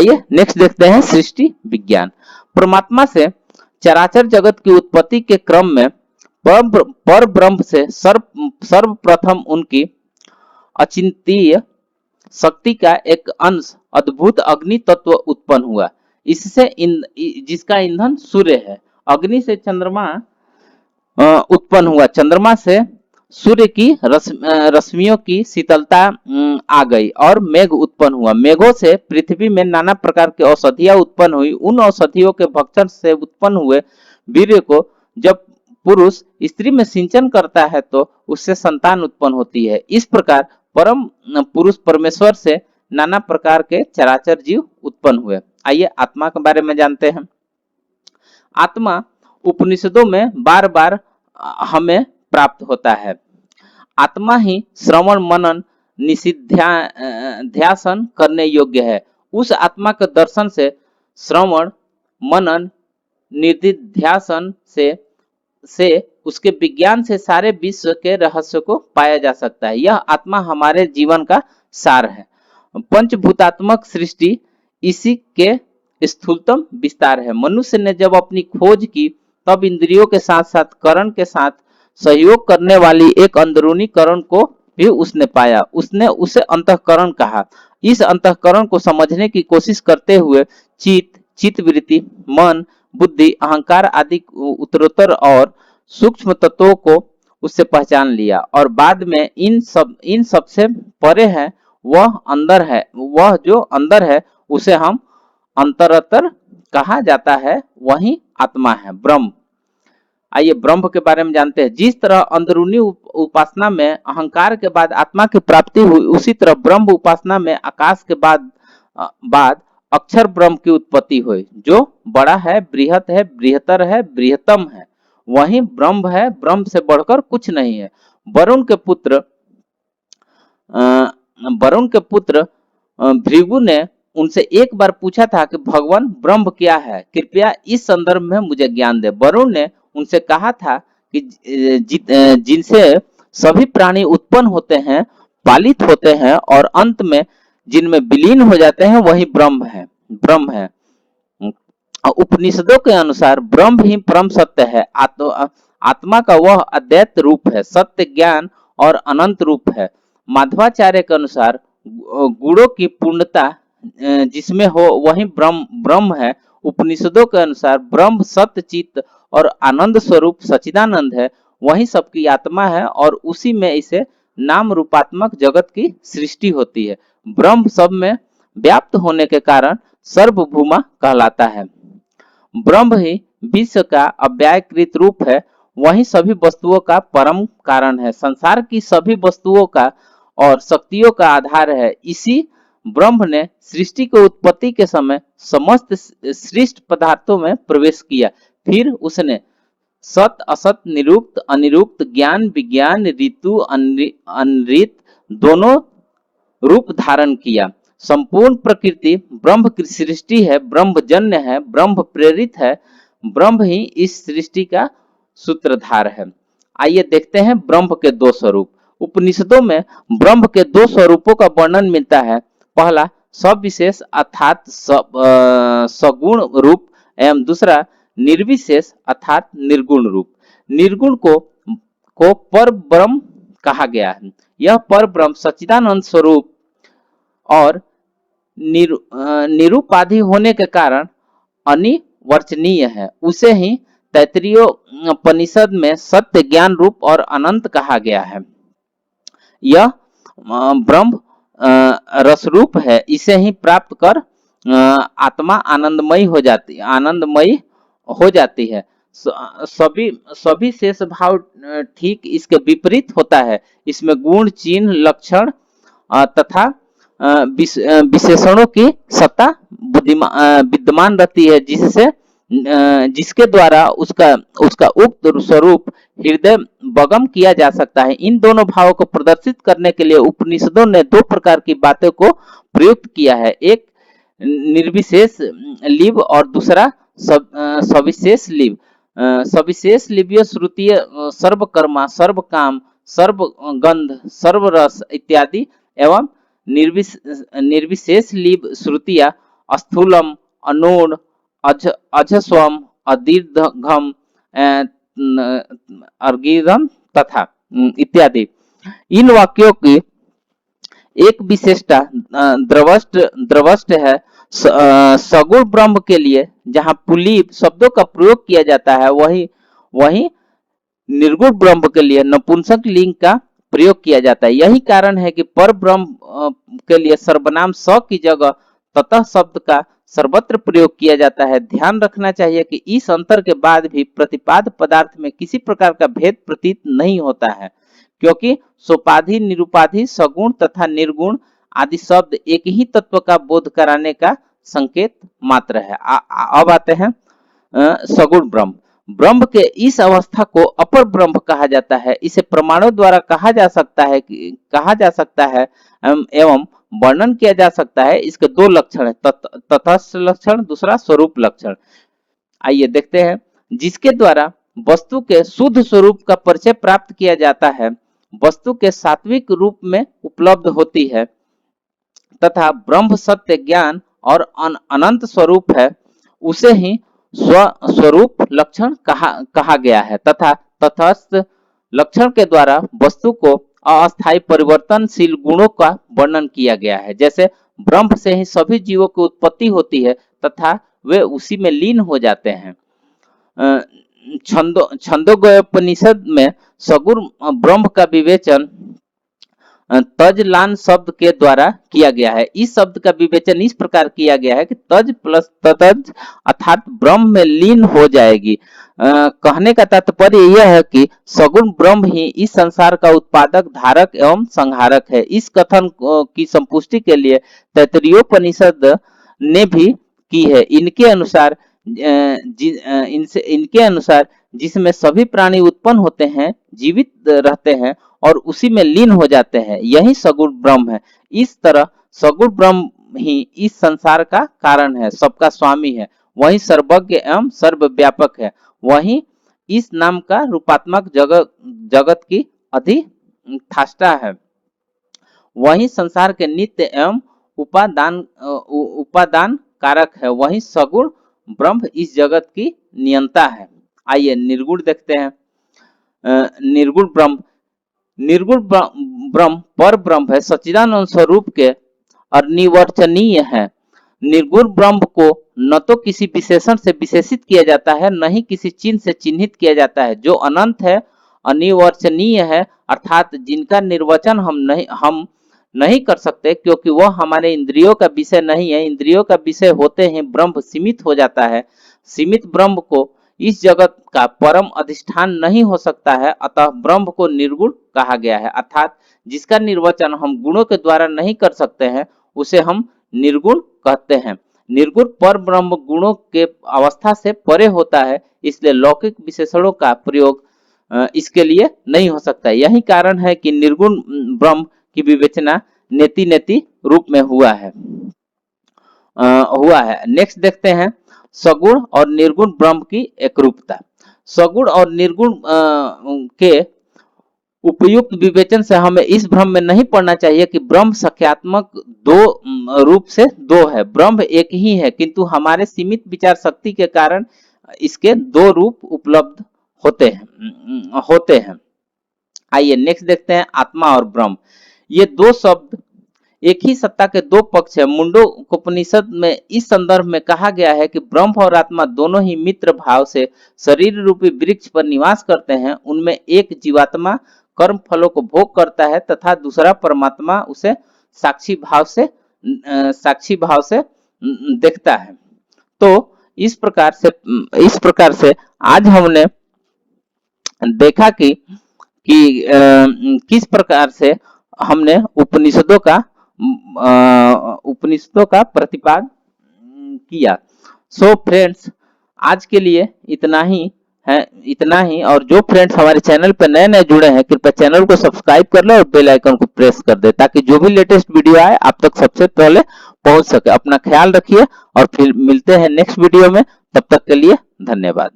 आइए नेक्स्ट देखते हैं सृष्टि विज्ञान। परमात्मा से चराचर जगत की उत्पत्ति के क्रम में पर ब्रह्म से सर्वप्रथम उनकी अचिंत्य शक्ति का एक अंश अद्भुत अग्नि तत्व उत्पन्न हुआ। इससे जिसका ईंधन सूर्य है। अग्नि से चंद्रमा उत्पन्न हुआ। चंद्रमा से सूर्य की रश्मियों की शीतलता आ गई और मेघ उत्पन्न हुआ। मेघों से पृथ्वी में नाना प्रकार की औषधियां उत्पन्न हुई। उन औषधियों के भक्षण से उत्पन्न हुए वीर्य को जब पुरुष स्त्री में सिंचन करता है तो उससे संतान उत्पन्न होती है। इस प्रकार परम पुरुष परमेश्वर से नाना प्रकार के चराचर जीव उत्पन्न हुए। आइए आत्मा के बारे में जानते हैं। आत्मा उपनिषदों में बार बार हमें प्राप्त होता है। आत्मा ही श्रवण मनन निषिध्यासन करने योग्य है। उस आत्मा के दर्शन से श्रवण मनन निधिध्यासन से उसके विज्ञान से सारे विश्व के रहस्य को पाया जा सकता है। यह आत्मा हमारे जीवन का सार है। पंचभूतात्मक सृष्टि इसी के स्थूलतम विस्तार है। मनुष्य ने जब अपनी खोज की तब इंद्रियों के साथ साथ करण के साथ सहयोग करने वाली एक अंदरूनी करण को भी उसने पाया। उसने उसे अंतःकरण कहा। इस अंतःकरण को समझने की कोशिश करते हुए चित्तवृत्ति, मन, बुद्धि, अहंकार आदि उत्तरोत्तर और सूक्ष्म तत्वों को उससे पहचान लिया और बाद में इन सब से परे है वह जो अंदर है उसे हम अंतरतर कहा जाता है। वही आत्मा है, ब्रह्म। आइए ब्रह्म के बारे में जानते हैं। जिस तरह अंदरूनी उपासना में अहंकार के बाद आत्मा की प्राप्ति हुई, उसी तरह ब्रह्म उपासना में आकाश के बाद अक्षर ब्रह्म की उत्पत्ति हुई, जो बड़ा है, बृहत है, बृहत्तर है, बृहत्तम है। वही ब्रह्म है। ब्रह्म से बढ़कर कुछ नहीं है। वरुण के पुत्र भृगु ने उनसे एक बार पूछा था कि भगवान ब्रह्म क्या है, कृपया इस संदर्भ में मुझे ज्ञान दे। वरुण ने उनसे कहा था कि जिनसे सभी प्राणी उत्पन्न होते हैं, पालित होते हैं और अंत में जिनमें विलीन हो जाते हैं, वही ब्रह्म है। उपनिषदों के अनुसार ब्रह्म ही परम सत्य है। आत्मा का वह अद्वैत रूप है, सत्य, ज्ञान और अनंत रूप है। माधवाचार्य के अनुसार गुणों की पूर्णता जिसमें हो वही ब्रह्म है। उपनिषदों के अनुसार ब्रह्म सत्य, चित्त और आनंद स्वरूप सच्चिदानंद है। वही सबकी आत्मा है और उसी में इसे नाम रूपात्मक जगत की सृष्टि होती है। ब्रह्म सब में व्याप्त होने के कारण सर्वभूमा कहलाता है। ब्रह्म ही विश्व का अव्ययकृत रूप है। वही सभी वस्तुओं का परम कारण है। संसार की सभी वस्तुओं का और शक्तियों का आधार है। इसी ब्रह्म ने सृष्टि की उत्पत्ति के समय समस्त सृष्ट पदार्थों में प्रवेश किया। फिर उसने सत, असत, निरुक्त, अनिरुक्त, ज्ञान, विज्ञान, ऋतु, अनृत दोनों रूप धारण किया। संपूर्ण प्रकृति ब्रह्म की सृष्टि है, ब्रह्मजन्य है, ब्रह्म प्रेरित है। ब्रह्म ही इस सृष्टि का सूत्रधार है। आइए देखते हैं ब्रह्म के दो स्वरूप। उपनिषदों में ब्रह्म के दो स्वरूपों का वर्णन मिलता है। पहला सविशेष अर्थात सगुण रूप एवं दूसरा निर्विशेष अर्थात निर्गुण रूप। निर्गुण को पर ब्रह्म कहा गया है। यह पर ब्रह्म सच्चिदानंद स्वरूप और निरुपाधि होने के कारण अनिवर्चनीय है। उसे ही तैत्तिरीयोपनिषद में सत्य, ज्ञान रूप और अनंत कहा गया है। यह ब्रह्म रसरूप है। इसे ही प्राप्त कर आत्मा आनंदमयी हो जाती है। सभी शेष भाव ठीक इसके विपरीत होता है। इसमें गुण, चिन्ह, लक्षण तथा विशेषणों की सत्ता विद्यमान रहती है, जिसके द्वारा उसका उक्त स्वरूप हृदय बगम किया जा सकता है। इन दोनों भावों को प्रदर्शित करने के लिए उपनिषदों ने दो प्रकार की बातों को प्रयुक्त किया है। एक निर्विशेष लिव और दूसरा सविशेष लिव। सविशेष लिव्य श्रुतीय सर्वकर्मा, सर्वकाम, सर्वगंध, सर्वरस इत्यादि एवं निर्विशेष लिव श्रुतियां स्थूलम, अनूढ़, अजस्वम, अदीर्घम, अर्गिदम तथा इत्यादि। इन वाक्यों की एक विशेषता द्रवष्ट है। सगुण ब्रह्म के लिए जहां पुल्लिंग शब्दों का प्रयोग किया जाता है, वही निर्गुण ब्रह्म के लिए नपुंसक लिंग का प्रयोग किया जाता है। यही कारण है कि पर ब्रह्म के लिए सर्वनाम स की जगह ततः शब्द का सर्वत्र प्रयोग किया जाता है। ध्यान रखना चाहिए कि इस अंतर के बाद भी प्रतिपाद्य पदार्थ में किसी प्रकार का भेद प्रतीत नहीं होता है, क्योंकि सोपाधि, निरुपाधि, सगुण तथा निर्गुण आदि शब्द एक ही तत्व का बोध कराने का संकेत मात्र है। अब आते हैं सगुण ब्रह्म। ब्रह्म के इस अवस्था को अपर ब्रह्म कहा जाता है। इसे प्रमाणों द्वारा कहा जा सकता है एवं वर्णन किया जा सकता है। इसके दो लक्षण है, तटस्थ लक्षण, दूसरा स्वरूप लक्षण। आइए देखते हैं। जिसके द्वारा वस्तु के शुद्ध स्वरूप का परिचय प्राप्त किया जाता है, वस्तु के सात्विक रूप में उपलब्ध होती है तथा ब्रह्म सत्य, ज्ञान और अनंत स्वरूप है, उसे ही स्वरूप लक्षण कहा गया है। तथा तटस्थ लक्षण के द्वारा वस्तु को अस्थायी परिवर्तनशील गुणों का वर्णन किया गया है। जैसे ब्रह्म से ही सभी जीवों की उत्पत्ति होती है तथा वे उसी में लीन हो जाते हैं। छंदोग्योपनिषद में सगुण ब्रह्म का विवेचन तजलान शब्द के द्वारा किया गया है। इस शब्द का विवेचन इस प्रकार किया गया है कि तज प्लस ततज अर्थात ब्रह्म में लीन हो जाएगी। कहने का तात्पर्य यह है कि सगुण ब्रह्म ही इस संसार का उत्पादक, धारक एवं संहारक है। इस कथन की संपुष्टि के लिए तैत्तिरीयोपनिषद ने भी की है। इनके अनुसार जिसमें सभी प्राणी उत्पन्न होते हैं, जीवित रहते हैं और उसी में लीन हो जाते हैं, यही सगुण ब्रह्म है। इस तरह सगुण ब्रह्म ही इस संसार का कारण है, सबका स्वामी है, वही सर्वज्ञ एवं सर्वव्यापक है, वही इस नाम का रूपात्मक जगत की अधिष्ठाता है, वही संसार के नित्य एवं उपादान कारक है, वही सगुण ब्रह्म इस जगत की नियंता है। आइए निर्गुण देखते हैं। निर्गुण ब्रह्म पर ब्रह्म है, सच्चिदानंद स्वरूप के अनिर्वचनीय है। निर्गुण ब्रह्म को न तो किसी विशेषण से विशेषित किया जाता है, न ही किसी चिन्ह से चिन्हित किया जाता है। जो अनंत है, अनिर्वचनीय है, अर्थात जिनका निर्वचन हम नहीं कर सकते, क्योंकि वह हमारे इंद्रियों का विषय नहीं है। इंद्रियों का विषय होते ही ब्रह्म सीमित हो जाता है। सीमित ब्रह्म को इस जगत का परम अधिष्ठान नहीं हो सकता है, अतः ब्रह्म को निर्गुण कहा गया है। अर्थात जिसका निर्वचन हम गुणों के द्वारा नहीं कर सकते हैं, उसे हम निर्गुण कहते हैं। निर्गुण पर ब्रह्म गुणों के अवस्था से परे होता है, इसलिए लौकिक विशेषणों का प्रयोग इसके लिए नहीं हो सकता। यही कारण है कि निर्गुण ब्रह्म की विवेचना नेति रूप में हुआ है। नेक्स्ट देखते हैं सगुण और निर्गुण ब्रह्म की एकरूपता। सगुण और निर्गुण के उपयुक्त विवेचन से हमें इस भ्रम में नहीं पड़ना चाहिए कि ब्रह्म संख्यात्मक दो रूप से दो है। ब्रह्म एक ही है, किंतु हमारे सीमित विचार शक्ति के कारण इसके दो रूप उपलब्ध होते हैं। आइए नेक्स्ट देखते हैं आत्मा और ब्रह्म। ये दो शब्द एक ही सत्ता के दो पक्ष है। मुंडकोपनिषद में इस संदर्भ में कहा गया है कि ब्रह्म और आत्मा दोनों ही मित्र भाव से शरीर रूपी वृक्ष पर निवास करते हैं। उनमें एक जीवात्मा कर्म फलों को भोग करता है तथा दूसरा परमात्मा उसे साक्षी भाव से देखता है। तो इस प्रकार से आज हमने देखा कि किस प्रकार से हमने उपनिषदों का प्रतिपादन किया। सो फ्रेंड्स, आज के लिए इतना ही। और जो फ्रेंड्स हमारे चैनल पर नए जुड़े हैं, कृपया चैनल को सब्सक्राइब कर ले और बेल आइकन को प्रेस कर दे, ताकि जो भी लेटेस्ट वीडियो आए आप तक सबसे पहले पहुंच सके। अपना ख्याल रखिए और फिर मिलते हैं नेक्स्ट वीडियो में। तब तक के लिए धन्यवाद।